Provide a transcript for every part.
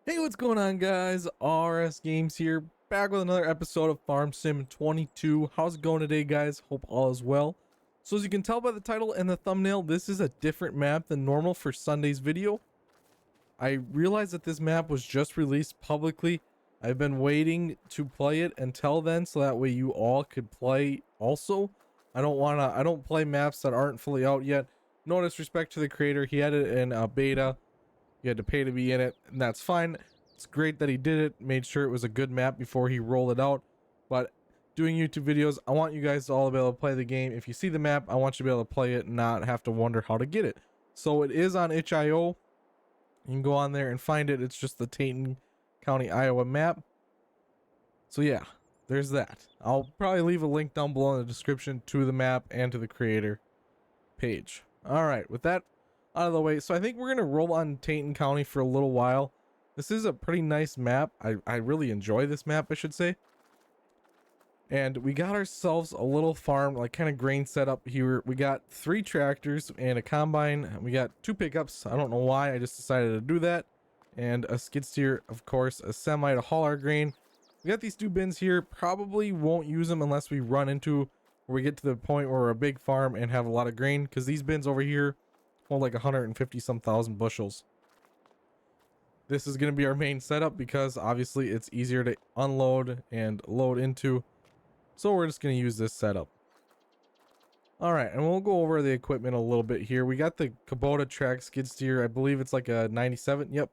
Hey, what's going on, guys? RS Games here, back with another episode of Farm Sim 22. How's it going today, guys? Hope all is well. So as you can tell by the title and the thumbnail, this is a different map than normal for Sunday's video. I realized that this map was just released publicly. I've been waiting to play it until then, so that way you all could play also. I don't play maps that aren't fully out yet. No disrespect to the creator, he had it in a beta. You had to pay to be in it, and that's fine. It's great that he did it, made sure it was a good map before he rolled it out. But doing YouTube videos, I want you guys to all be able to play the game. If you see the map, I want you to be able to play it and not have to wonder how to get it. So it is on itch.io. You can go on there and find it. It's just the Taton County, Iowa map. So yeah, there's that. I'll probably leave a link down below in the description to the map and to the creator page. All right, with that out of the way, so I think we're gonna roll on Taton County for a little while. This is a pretty nice map. I really enjoy this map, I should say. And we got ourselves a little farm, like kind of grain setup here. We got 3 tractors and a combine. We got 2 pickups. I don't know why, I just decided to do that. And a skid steer, of course, a semi to haul our grain. We got these 2 bins here. Probably won't use them unless we run into where we get to the point where we're a big farm and have a lot of grain, because these bins over here hold like 150 some thousand bushels. This is going to be our main setup because obviously it's easier to unload and load into. So we're just going to use this setup. Alright, and we'll go over the equipment a little bit here. We got the Kubota track skid steer. I believe it's like a 97. Yep.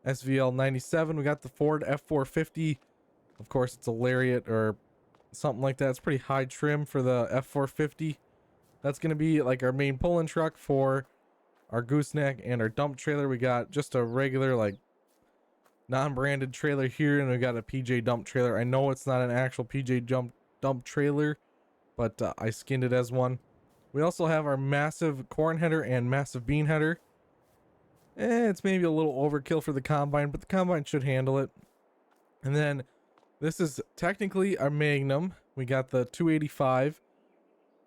SVL 97. We got the Ford F450. Of course, it's a Lariat or something like that. It's pretty high trim for the F450. That's going to be like our main pulling truck for our gooseneck and our dump trailer. We got just a regular like non-branded trailer here, and we got a PJ dump trailer. I know it's not an actual PJ dump trailer, but I skinned it as one. We also have our massive corn header and massive bean header. It's maybe a little overkill for the combine, but the combine should handle it. And then this is technically our Magnum. We got the 285.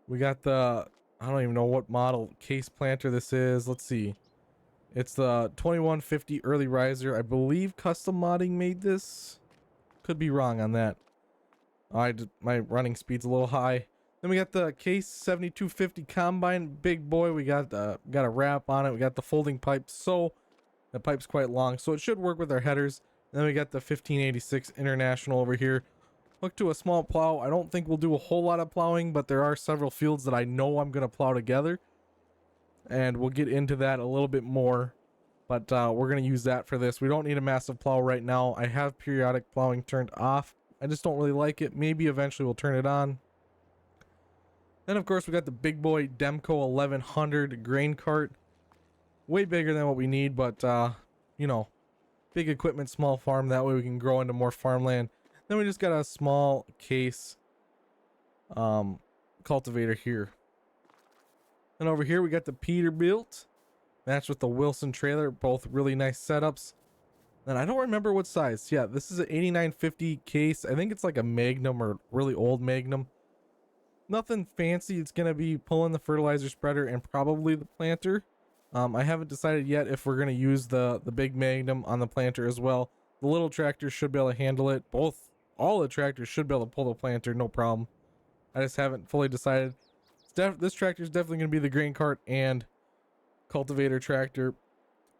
We got the, I don't even know what model case planter this is. Let's see. It's the 2150 early riser. I believe custom modding made this. Could be wrong on that. My running speed's a little high. Then we got the case 7250 combine, big boy. We got a wrap on it. We got the folding pipe, so the pipe's quite long, so it should work with our headers. And then we got the 1586 International over here. Hooked to a small plow. I don't think we'll do a whole lot of plowing, but there are several fields that I know I'm going to plow together. And we'll get into that a little bit more. But we're going to use that for this. We don't need a massive plow right now. I have periodic plowing turned off. I just don't really like it. Maybe eventually we'll turn it on. Then, of course, we got the big boy Demco 1100 grain cart. Way bigger than what we need, but, you know, big equipment, small farm. That way we can grow into more farmland. Then we just got a small case cultivator here. And over here we got the Peterbilt matched with the Wilson trailer. Both really nice setups. And I don't remember what size. Yeah, this is an 8950 case. I think it's like a Magnum or really old Magnum. Nothing fancy. It's going to be pulling the fertilizer spreader and probably the planter. I haven't decided yet if we're going to use the big Magnum on the planter as well. The little tractor should be able to handle it. All the tractors should be able to pull the planter, no problem. I just haven't fully decided. This tractor is definitely going to be the grain cart and cultivator tractor.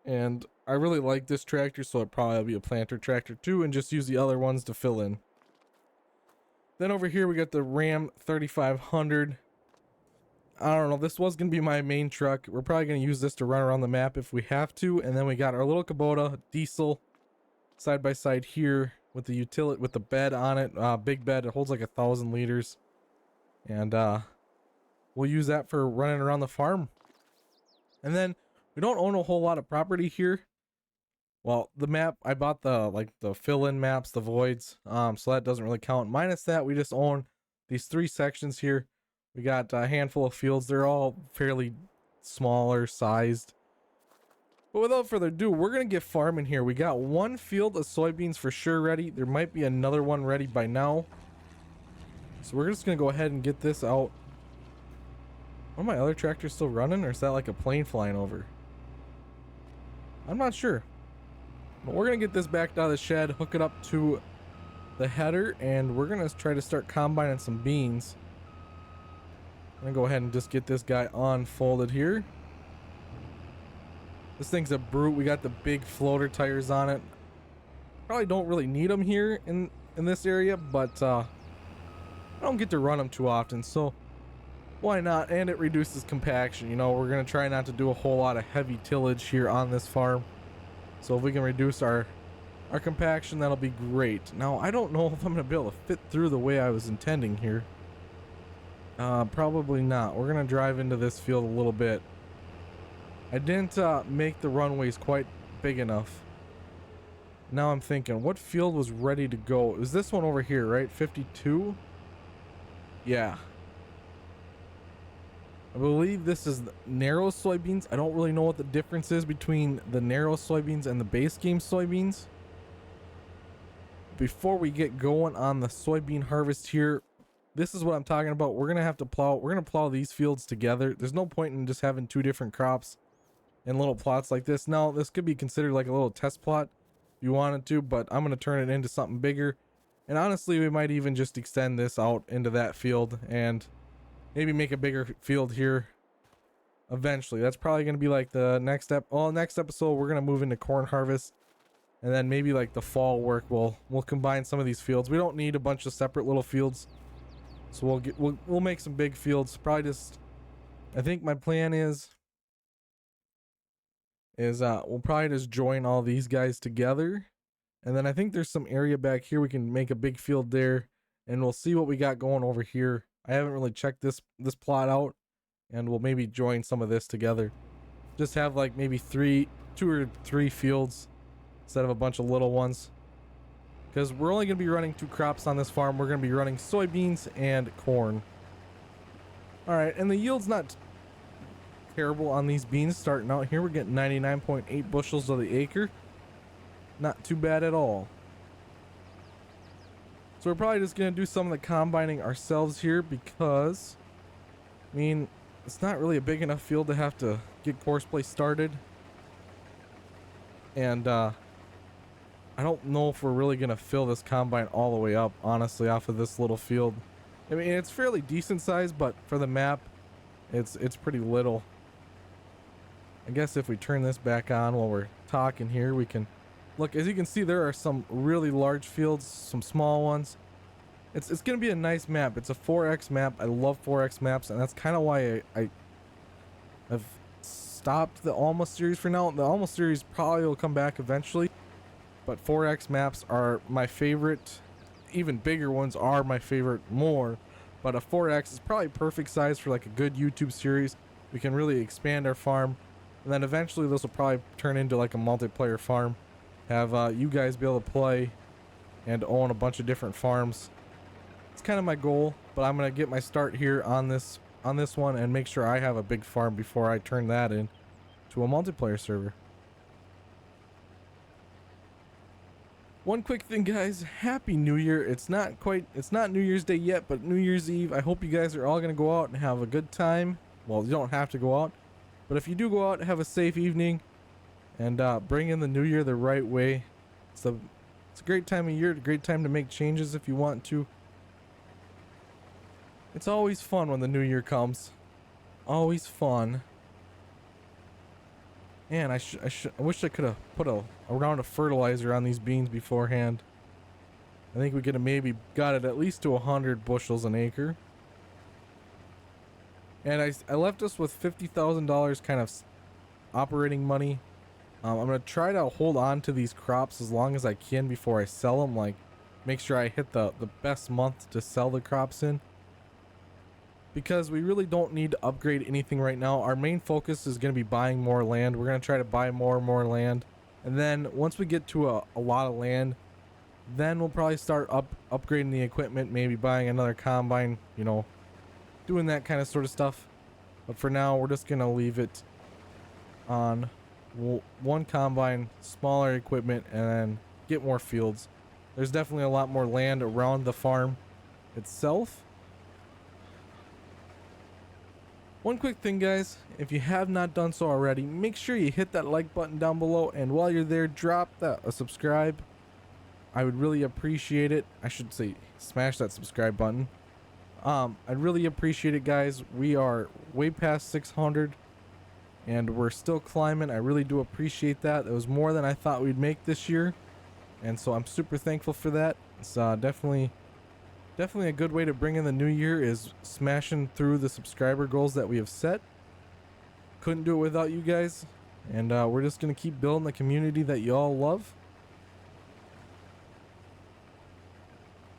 And I really like this tractor, so it'll probably be a planter tractor too, and just use the other ones to fill in. Then over here we got the Ram 3500. I don't know, this was going to be my main truck. We're probably going to use this to run around the map if we have to. And then we got our little Kubota diesel side by side here with the utility, with the bed on it. Big bed, it holds like 1,000 liters. And we'll use that for running around the farm. And then we don't own a whole lot of property here. Well, the map, I bought the fill-in maps, the voids, so that doesn't really count. Minus that, we just own these 3 sections here. We got a handful of fields. They're all fairly smaller sized. But without further ado, we're going to get farming here. We got 1 field of soybeans for sure ready. There might be another one ready by now. So we're just going to go ahead and get this out. Are my other tractors still running, or is that like a plane flying over? I'm not sure. We're gonna get this back out of the shed, hook it up to the header, and we're gonna try to start combining some beans. I'm gonna go ahead and just get this guy unfolded here. This thing's a brute. We got the big floater tires on it. Probably don't really need them here in this area, but I don't get to run them too often, so why not? And it reduces compaction. You know, we're gonna try not to do a whole lot of heavy tillage here on this farm, so if we can reduce our compaction, that'll be great. Now I don't know if I'm gonna be able to fit through the way I was intending here. Probably not. We're gonna drive into this field a little bit. I didn't make the runways quite big enough. Now I'm thinking, what field was ready to go? It was this one over here, right? 52? Yeah. I believe this is narrow soybeans. I don't really know what the difference is between the narrow soybeans and the base game soybeans. Before we get going on the soybean harvest here, this is what I'm talking about. We're gonna have to plow. We're gonna plow these fields together. There's no point in just having two different crops in little plots like this. Now, this could be considered like a little test plot if you wanted to, but I'm gonna turn it into something bigger. And honestly, we might even just extend this out into that field and maybe make a bigger field here eventually. That's probably gonna be like the next next episode. We're gonna move into corn harvest, and then maybe like the fall work, we'll combine some of these fields. We don't need a bunch of separate little fields. So we'll make some big fields. Probably just, I think my plan is we'll probably just join all these guys together, and then I think there's some area back here we can make a big field there, and we'll see what we got going over here. I haven't really checked this plot out, and we'll maybe join some of this together. Just have like maybe 2 or 3 fields instead of a bunch of little ones. Because we're only going to be running 2 crops on this farm. We're going to be running soybeans and corn. Alright, and the yield's not terrible on these beans starting out here. We're getting 99.8 bushels to the acre. Not too bad at all. So we're probably just going to do some of the combining ourselves here because, I mean, it's not really a big enough field to have to get course play started. And, I don't know if we're really gonna fill this combine all the way up, honestly, off of this little field. I mean, it's fairly decent size, but for the map, it's pretty little. I guess if we turn this back on while we're talking here, we can look. As you can see, there are some really large fields, some small ones. It's gonna be a nice map. It's a 4x map. I love 4x maps, and that's kind of why I've stopped the Almost series for now. The Almost series probably will come back eventually. But 4x maps are my favorite. Even bigger ones are my favorite more. But a 4x is probably perfect size for like a good YouTube series. We can really expand our farm. And then eventually this will probably turn into like a multiplayer farm. Have you guys be able to play and own a bunch of different farms. It's kind of my goal. But I'm going to get my start here on this one and make sure I have a big farm before I turn that in to a multiplayer server. One quick thing, guys, Happy New Year. It's not New Year's Day yet, but New Year's Eve. I hope you guys are all going to go out and have a good time. Well, you don't have to go out, but if you do go out, have a safe evening and bring in the new year the right way. It's a great time of year, a great time to make changes if you want to. It's always fun when the new year comes. Always fun. Man, I wish I could have put a round of fertilizer on these beans beforehand. I think we could have maybe got it at least to 100 bushels an acre. And I left us with $50,000 kind of operating money. I'm going to try to hold on to these crops as long as I can before I sell them. Like, make sure I hit the best month to sell the crops in. Because we really don't need to upgrade anything right now. Our main focus is going to be buying more land. We're going to try to buy more and more land. And then once we get to a lot of land, then we'll probably start upgrading the equipment, maybe buying another combine, you know, doing that kind of sort of stuff. But for now, we're just going to leave it on one combine, smaller equipment, and then get more fields. There's definitely a lot more land around the farm itself. One quick thing, guys, if you have not done so already, make sure you hit that like button down below, and while you're there, drop a subscribe. I would really appreciate it. I should say smash that subscribe button. I'd really appreciate it, guys. We are way past 600 and we're still climbing. I really do appreciate that. It was more than I thought we'd make this year, and so I'm super thankful for that. It's definitely a good way to bring in the new year, is smashing through the subscriber goals that we have set. Couldn't do it without you guys, and we're just gonna keep building the community that you all love.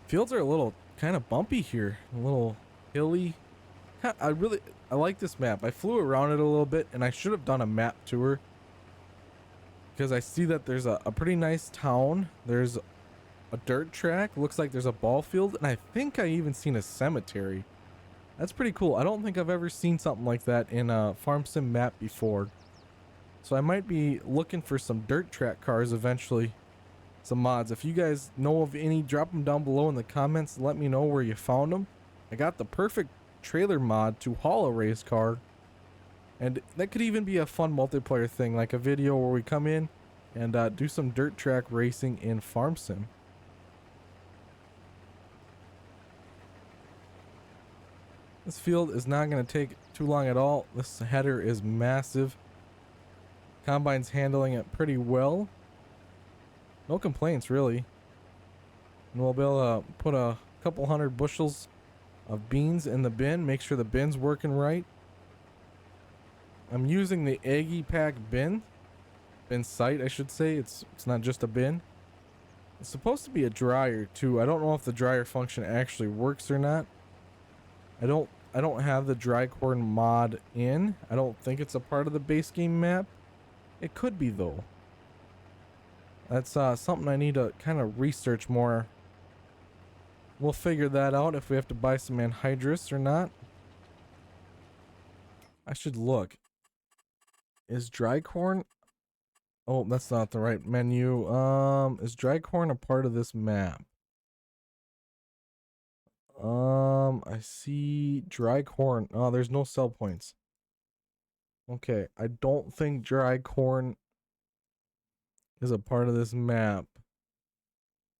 Fields are a little kind of bumpy here, a little hilly. I like this map. I flew around it a little bit, and I should have done a map tour, because I see that there's a pretty nice town. There's a dirt track, looks like there's a ball field, and I think I even seen a cemetery. That's pretty cool. I don't think I've ever seen something like that in a farm sim map before, so I might be looking for some dirt track cars eventually, some mods. If you guys know of any, drop them down below in the comments. Let me know where you found them. I got the perfect trailer mod to haul a race car, and that could even be a fun multiplayer thing, like a video where we come in and do some dirt track racing in farm sim. This field is not going to take too long at all. This header is massive. Combine's handling it pretty well. No complaints, really. And we'll be able to put a couple hundred bushels of beans in the bin. Make sure the bin's working right. I'm using the Aggie Pack bin site, I should say. It's not just a bin. It's supposed to be a dryer too. I don't know if the dryer function actually works or not. I don't have the dry corn mod in. I don't think it's a part of the base game map. It could be though. That's something I need to kind of research more. We'll figure that out if we have to buy some anhydrous or not. I should look. Is dry corn? Oh, that's not the right menu. Is dry corn a part of this map? I see dry corn. Oh, there's no sell points. Okay, I don't think dry corn is a part of this map,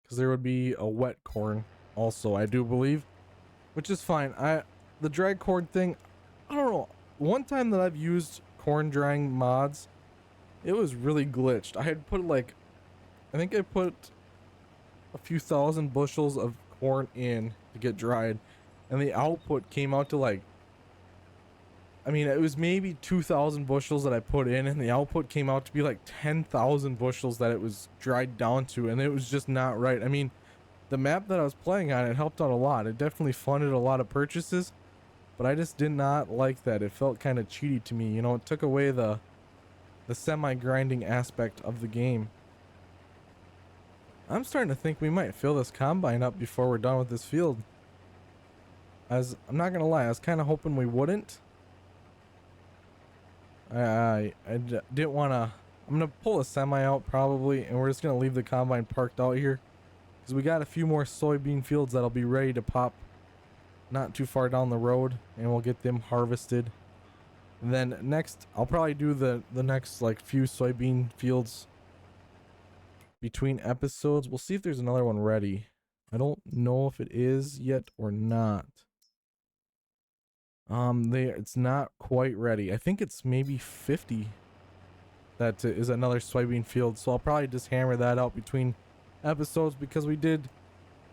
because there would be a wet corn also, I do believe, which is fine. The dry corn thing, I don't know. One time that I've used corn drying mods, it was really glitched. I had put I think I put a few thousand bushels of corn in to get dried, and the output came out to it was maybe 2,000 bushels that I put in, and the output came out to be like 10,000 bushels that it was dried down to, and it was just not right. I mean, the map that I was playing on, it helped out a lot. It definitely funded a lot of purchases, but I just did not like that. It felt kind of cheaty to me. You know, it took away the semi-grinding aspect of the game. I'm starting to think we might fill this combine up before we're done with this field. As I'm not gonna lie, I was kind of hoping we wouldn't. I didn't want to. I'm gonna pull a semi out probably, and we're just gonna leave the combine parked out here, because we got a few more soybean fields that'll be ready to pop not too far down the road, and we'll get them harvested. And then next, I'll probably do the next few soybean fields between episodes. We'll see if there's another one ready. I don't know if it is yet or not. It's not quite ready. I think it's maybe 50 that is another soybean field, so I'll probably just hammer that out between episodes, because we did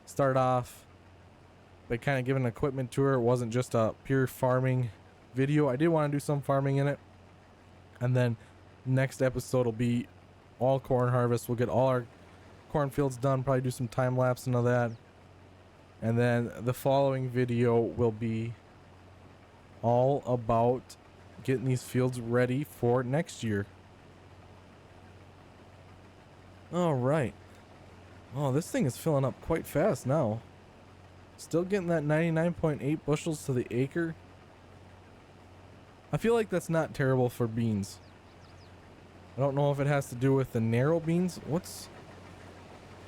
start off by kind of giving an equipment tour. It wasn't just a pure farming video. I did want to do some farming in it, and then next episode will be all corn harvest. We'll get all our cornfields done, probably do some time lapse and all that, and then the following video will be all about getting these fields ready for next year. All right. Oh, this thing is filling up quite fast now. Still getting that 99.8 bushels to the acre. I feel like that's not terrible for beans. I don't know if it has to do with the narrow beans.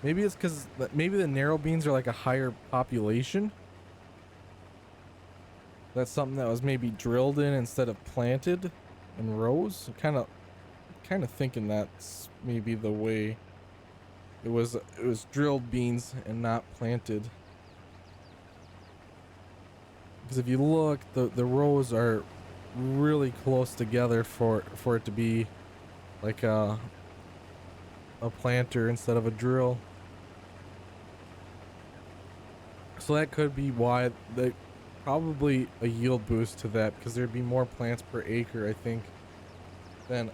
Maybe it's because maybe the narrow beans are like a higher population. That's something that was maybe drilled in instead of planted in rows. Kind of thinking that's maybe the way it was. It was drilled beans and not planted. Because if you look, the rows are really close together for it to be like a planter instead of a drill. So that could be why they probably a yield boost to that, because there'd be more plants per acre, I think, than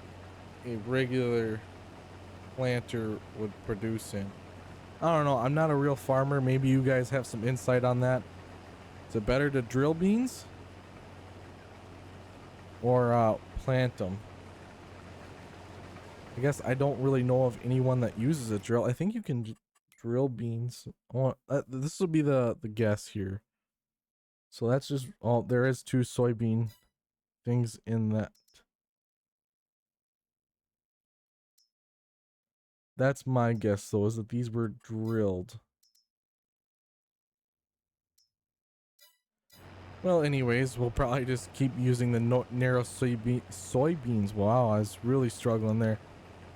a regular planter would produce in. I don't know. I'm not a real farmer. Maybe you guys have some insight on that. Is it better to drill beans or plant them? I guess I don't really know of anyone that uses a drill. I think you can drill beans. This will be the guess here. So that's just all. There is 2 soybean things in that. That's my guess, though, is that these were drilled. Well, anyways, we'll probably just keep using the narrow soybeans. Wow, I was really struggling there.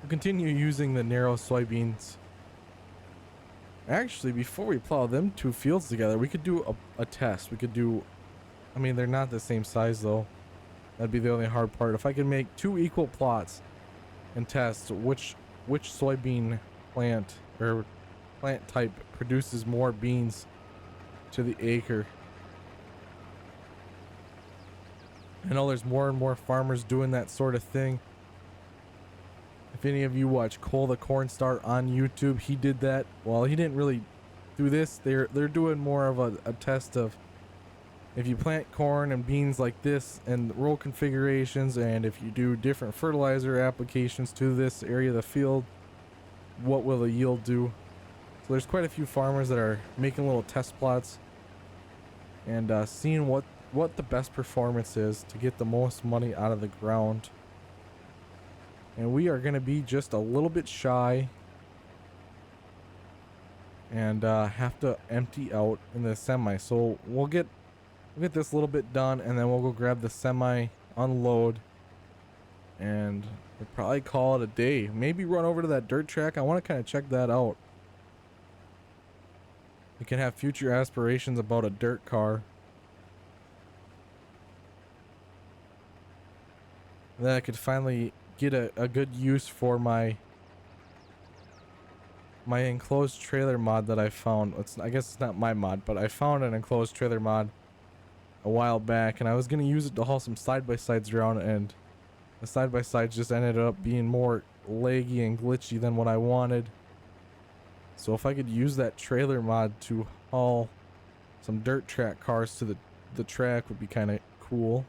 We'll continue using the narrow soybeans. Actually, before we plow them 2 fields together, we could do a test. We could do, I mean, they're not the same size, though. That'd be the only hard part. If I could make 2 equal plots and test which soybean plant or plant type produces more beans to the acre. I know there's more and more farmers doing that sort of thing. If any of you watch Cole the Corn Star on YouTube, he did that. Well, he didn't really do this. They're doing more of a test of if you plant corn and beans like this and row configurations, and if you do different fertilizer applications to this area of the field, what will the yield do? So there's quite a few farmers that are making little test plots and seeing what the best performance is to get the most money out of the ground. And we are going to be just a little bit shy and have to empty out in the semi. So we'll get this little bit done, and then we'll go grab the semi, unload, and we'll probably call it a day. Maybe run over to that dirt track. I want to kind of check that out. We can have future aspirations about a dirt car. And then I could finally get a good use for my enclosed trailer mod that I found. I guess it's not my mod, but I found an enclosed trailer mod a while back, and I was gonna use it to haul some side-by-sides around, and the side-by-sides just ended up being more laggy and glitchy than what I wanted. So if I could use that trailer mod to haul some dirt track cars to the track would be kind of cool.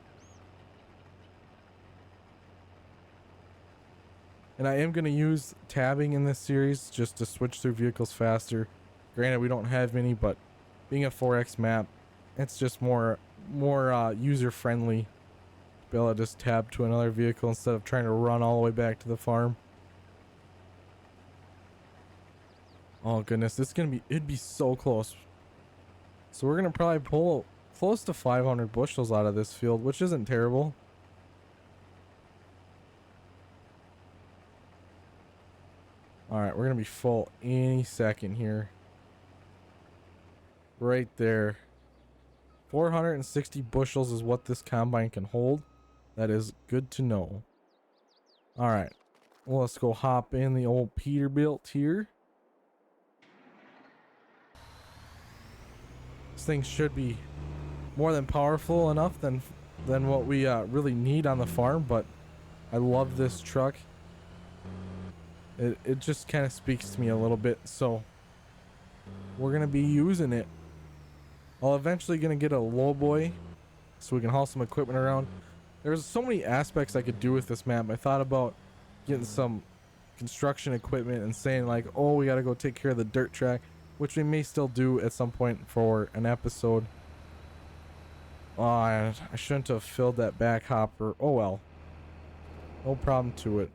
And I am going to use tabbing in this series just to switch through vehicles faster. Granted, we don't have many, but being a 4X map, it's just more user friendly to be able to just tab to another vehicle instead of trying to run all the way back to the farm. Oh goodness, it'd be so close. So we're gonna probably pull close to 500 bushels out of this field, which isn't terrible. All right, we're gonna be full any second here. Right there. 460 bushels is what this combine can hold. That is good to know. All right, well, let's go hop in the old Peterbilt here. This thing should be more than powerful enough than what we really need on the farm, but I love this truck. It just kind of speaks to me a little bit, so we're gonna be using it. I'll eventually gonna get a lowboy so we can haul some equipment around. There's so many aspects I could do with this map. I thought about getting some construction equipment and saying like, oh, we gotta go take care of the dirt track, which we may still do at some point for an episode. Oh, I shouldn't have filled that back hopper. Oh well, no problem to it.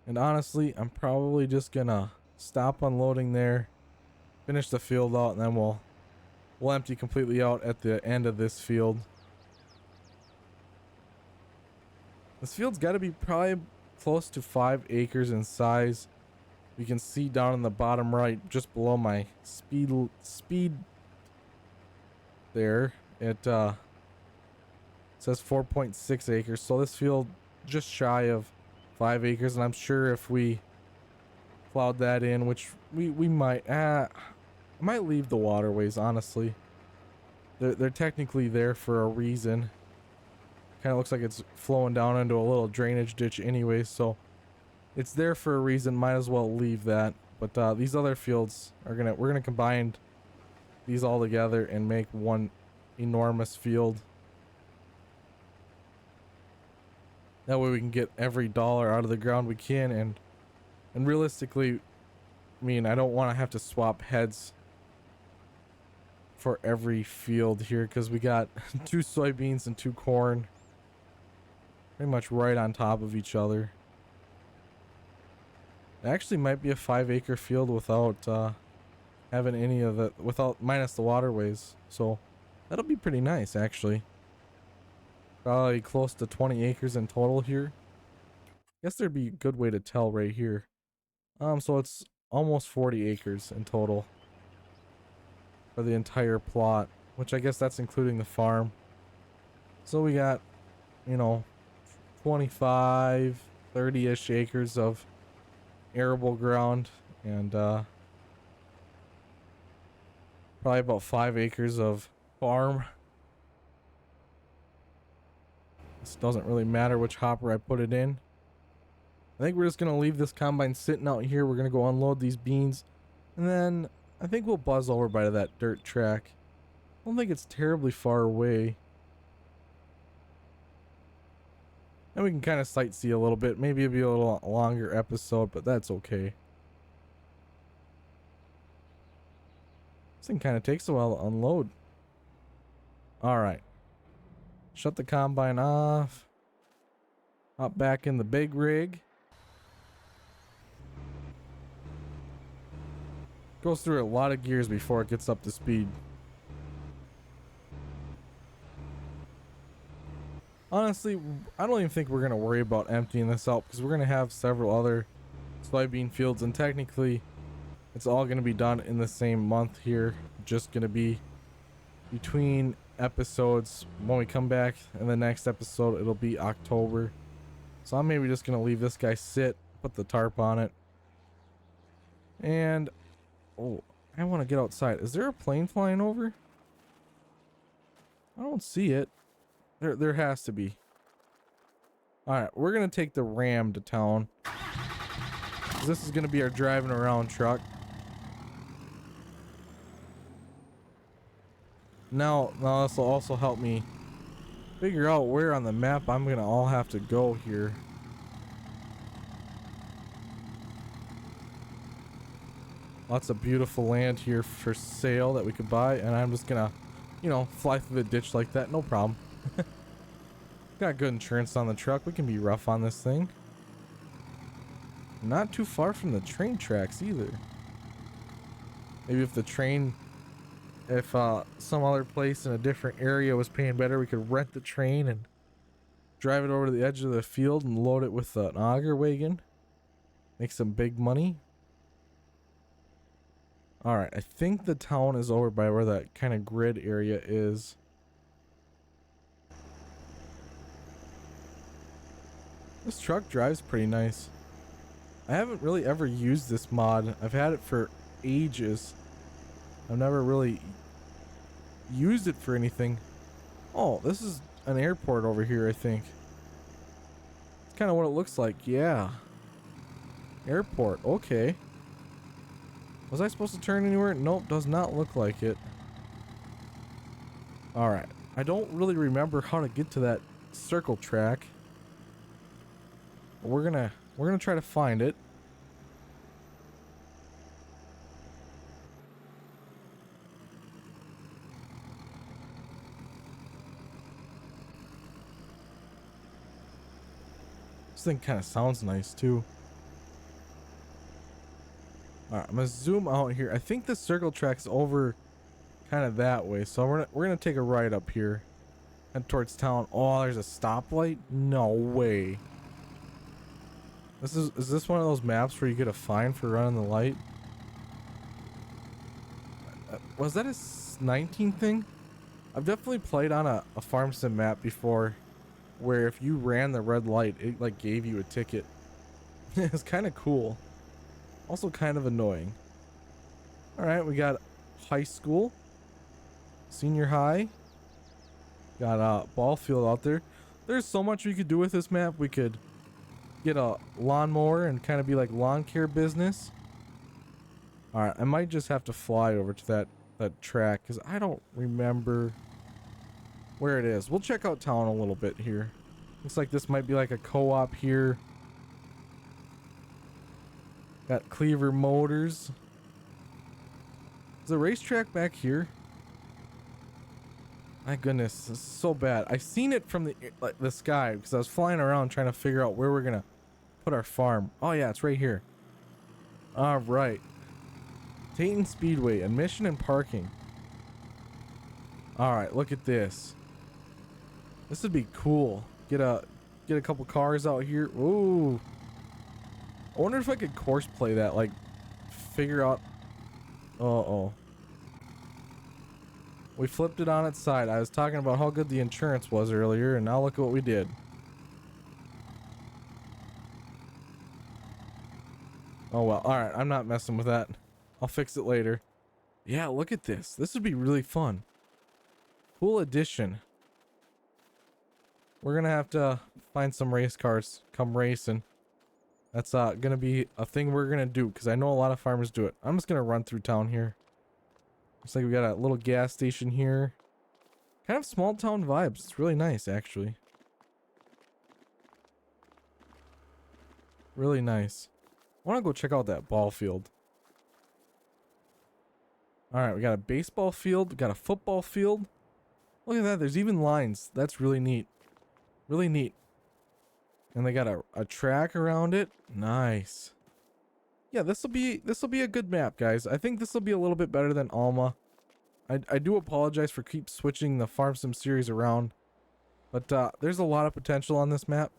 And honestly, I'm probably just gonna stop unloading there finish the field out, and then we'll empty completely out at the end of this field. This field's got to be probably close to 5 acres in size. You can see down in the bottom right, just below my speed there, it says 4.6 acres. So this field just shy of 5 acres, and I'm sure if we plowed that in, which we might, I might leave the waterways, honestly. They're technically there for a reason. Kind of looks like it's flowing down into a little drainage ditch anyway, so it's there for a reason. Might as well leave that. But these other fields are we're gonna combine these all together and make one enormous field. That way we can get every dollar out of the ground we can, and realistically, I mean, I don't want to have to swap heads for every field here, because we got 2 soybeans and 2 corn pretty much right on top of each other. It actually might be a 5-acre field without having any of the, minus the waterways, so that'll be pretty nice actually. Probably close to 20 acres in total here. Guess there'd be a good way to tell right here. So it's almost 40 acres in total for the entire plot, which I guess that's including the farm. So we got, you know, 25, 30-ish acres of arable ground, and probably about 5 acres of farm. This doesn't really matter which hopper I put it in. I think we're just gonna leave this combine sitting out here. We're gonna go unload these beans, and then I think we'll buzz over by that dirt track. I don't think it's terribly far away. And we can kind of sightsee a little bit. Maybe it'll be a little longer episode, but that's okay. This thing kind of takes a while to unload. Alright. Shut the combine off. Hop back in the big rig. Goes through a lot of gears before it gets up to speed. Honestly, I don't even think we're going to worry about emptying this out, because we're going to have several other soybean fields, and technically it's all going to be done in the same month here. Just going to be between episodes. When we come back in the next episode, it'll be October. So I'm maybe just going to leave this guy sit, put the tarp on it. And oh, I want to get outside. Is there a plane flying over? I don't see it. There has to be. Alright, we're going to take the Ram to town. This is going to be our driving around truck. Now this will also help me figure out where on the map I'm going to all have to go here. Lots of beautiful land here for sale that we could buy, and I'm just going to, you know, fly through the ditch like that. No problem. Got good insurance on the truck. We can be rough on this thing. Not too far from the train tracks either. Maybe if some other place in a different area was paying better, we could rent the train and drive it over to the edge of the field and load it with an auger wagon. Make some big money. Alright, I think the town is over by where that kind of grid area is. This truck drives pretty nice. I haven't really ever used this mod. I've had it for ages. I've never really used it for anything. Oh, this is an airport over here, I think. It's kind of what it looks like. Yeah. Airport. Okay. Was I supposed to turn anywhere? Nope, does not look like it. Alright. I don't really remember how to get to that circle track. We're gonna try to find it. This thing kind of sounds nice too. All right, I'm gonna zoom out here. I think the circle track's over kind of that way, so we're gonna take a right up here, head towards town. Oh, there's a stoplight? No way. Is this one of those maps where you get a fine for running the light? Was that a 19 thing? I've definitely played on a farm sim map before, where if you ran the red light, it like gave you a ticket. It's kind of cool. Also kind of annoying. All right, we got high school, senior high. Got a ball field out there. There's so much we could do with this map. We could get a lawnmower and kind of be like lawn care business. All right, I might just have to fly over to that track because I don't remember where it is. We'll check out town a little bit here. Looks like this might be like a co-op here. Got Cleaver Motors. Is the racetrack back here? My goodness, this is so bad. I seen it from the sky because I was flying around trying to figure out where we're gonna put our farm. Oh yeah, it's right here. All right. Taton Speedway, admission and parking. All right, look at this. This would be cool. Get a couple cars out here. Ooh. I wonder if I could course play that, like figure out. Uh-oh. We flipped it on its side. I was talking about how good the insurance was earlier, and now look at what we did. Oh well, alright, I'm not messing with that. I'll fix it later. Yeah, look at this. This would be really fun. Cool addition. We're gonna have to find some race cars, come racing. That's gonna be a thing we're gonna do, because I know a lot of farmers do it. I'm just gonna run through town here. Looks like we got a little gas station here. Kind of small town vibes. It's really nice, actually. Really nice. I want to go check out that ball field. Alright, we got a baseball field. We got a football field. Look at that. There's even lines. That's really neat. Really neat. And they got a track around it. Nice. Yeah, this will be a good map, guys. I think this will be a little bit better than Alma. I do apologize for keep switching the Farm Sim series around, but there's a lot of potential on this map.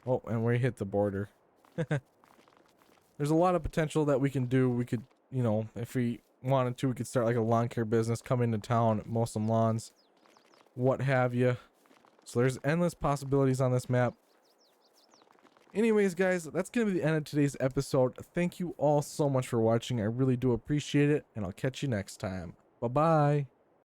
Oh, and we hit the border. There's a lot of potential that we can do. We could, you know, if we wanted to, we could start like a lawn care business, come into town, mow some lawns, what have you. So there's endless possibilities on this map. Anyways, guys, that's going to be the end of today's episode. Thank you all so much for watching. I really do appreciate it, and I'll catch you next time. Bye-bye.